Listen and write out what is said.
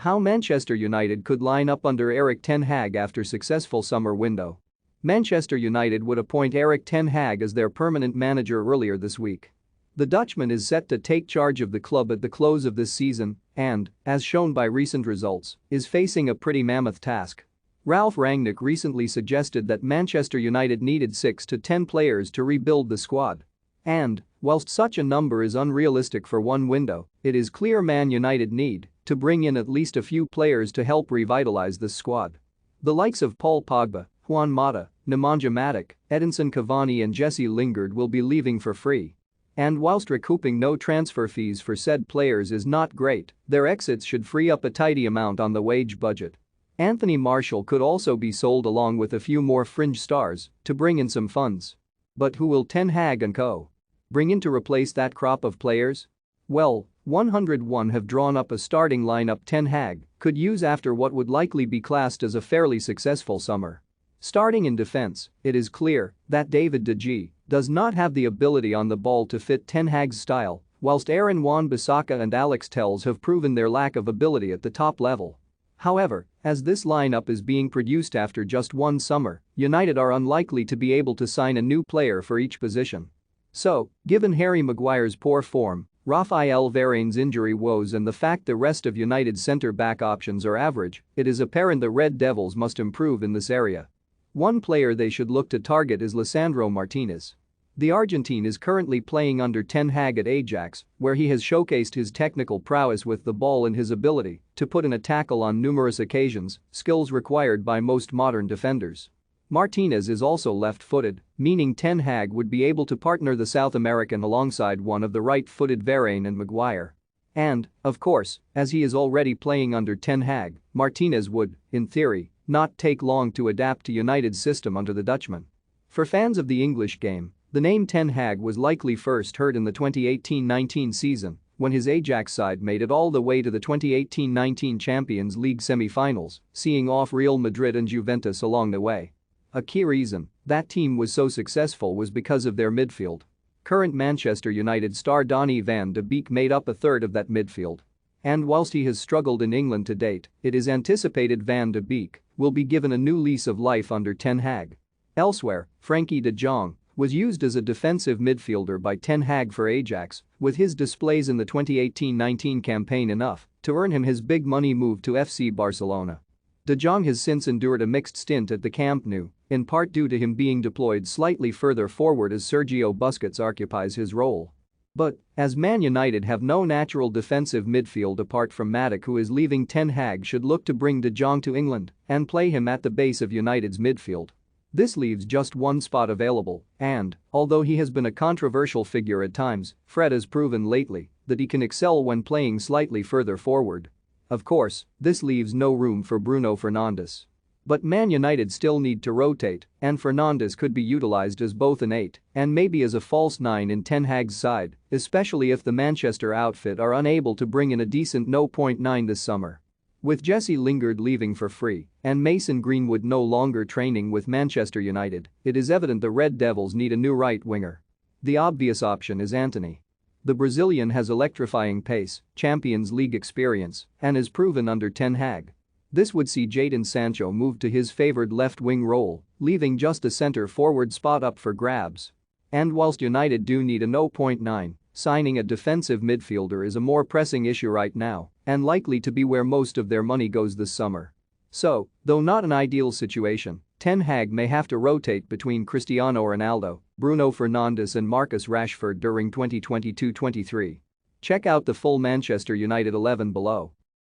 How Manchester United could line up under Erik ten Hag after successful summer window. Manchester United would appoint Erik ten Hag as their permanent manager earlier this week. The Dutchman is set to take charge of the club at the close of this season and, as shown by recent results, is facing a pretty mammoth task. Ralf Rangnick recently suggested that Manchester United needed 6 to 10 players to rebuild the squad. And, whilst such a number is unrealistic for one window, it is clear Man United need to bring in at least a few players to help revitalize this squad. The likes of Paul Pogba, Juan Mata, Nemanja Matic, Edinson Cavani and Jesse Lingard will be leaving for free. And whilst recouping no transfer fees for said players is not great, their exits should free up a tidy amount on the wage budget. Anthony Martial could also be sold along with a few more fringe stars to bring in some funds. But who will Ten Hag and co. bring in to replace that crop of players? Well, 101 have drawn up a starting lineup Ten Hag could use after what would likely be classed as a fairly successful summer. Starting in defense, it is clear that David De Gea does not have the ability on the ball to fit Ten Hag's style, whilst Aaron Wan-Bissaka and Alex Telles have proven their lack of ability at the top level. However, as this lineup is being produced after just one summer, United are unlikely to be able to sign a new player for each position. So, given Harry Maguire's poor form, Raphael Varane's injury woes and the fact the rest of United's centre-back options are average, it is apparent the Red Devils must improve in this area. One player they should look to target is Lisandro Martinez. The Argentine is currently playing under Ten Hag at Ajax, where he has showcased his technical prowess with the ball and his ability to put in a tackle on numerous occasions, skills required by most modern defenders. Martinez is also left-footed, meaning Ten Hag would be able to partner the South American alongside one of the right-footed Varane and Maguire. And, of course, as he is already playing under Ten Hag, Martinez would, in theory, not take long to adapt to United's system under the Dutchman. For fans of the English game, the name Ten Hag was likely first heard in the 2018-19 season when his Ajax side made it all the way to the 2018-19 Champions League semi-finals, seeing off Real Madrid and Juventus along the way. A key reason that team was so successful was because of their midfield. Current Manchester United star Donny van de Beek made up a third of that midfield. And whilst he has struggled in England to date, it is anticipated Van de Beek will be given a new lease of life under Ten Hag. Elsewhere, Frenkie de Jong was used as a defensive midfielder by Ten Hag for Ajax, with his displays in the 2018-19 campaign enough to earn him his big money move to FC Barcelona. De Jong has since endured a mixed stint at the Camp Nou, in part due to him being deployed slightly further forward as Sergio Busquets occupies his role. But, as Man United have no natural defensive midfield apart from Matic, who is leaving, Ten Hag should look to bring De Jong to England and play him at the base of United's midfield. This leaves just one spot available, and, although he has been a controversial figure at times, Fred has proven lately that he can excel when playing slightly further forward. Of course, this leaves no room for Bruno Fernandes. But Man United still need to rotate, and Fernandes could be utilized as both an 8 and maybe as a false 9 in Ten Hag's side, especially if the Manchester outfit are unable to bring in a decent 0.9 this summer. With Jesse Lingard leaving for free and Mason Greenwood no longer training with Manchester United, it is evident the Red Devils need a new right winger. The obvious option is Antony. The Brazilian has electrifying pace, Champions League experience, and is proven under Ten Hag. This would see Jadon Sancho move to his favored left-wing role, leaving just a centre-forward spot up for grabs. And whilst United do need a 0.9, signing a defensive midfielder is a more pressing issue right now and likely to be where most of their money goes this summer. So, though not an ideal situation, Ten Hag may have to rotate between Cristiano Ronaldo, Bruno Fernandes and Marcus Rashford during 2022-23. Check out the full Manchester United 11 below.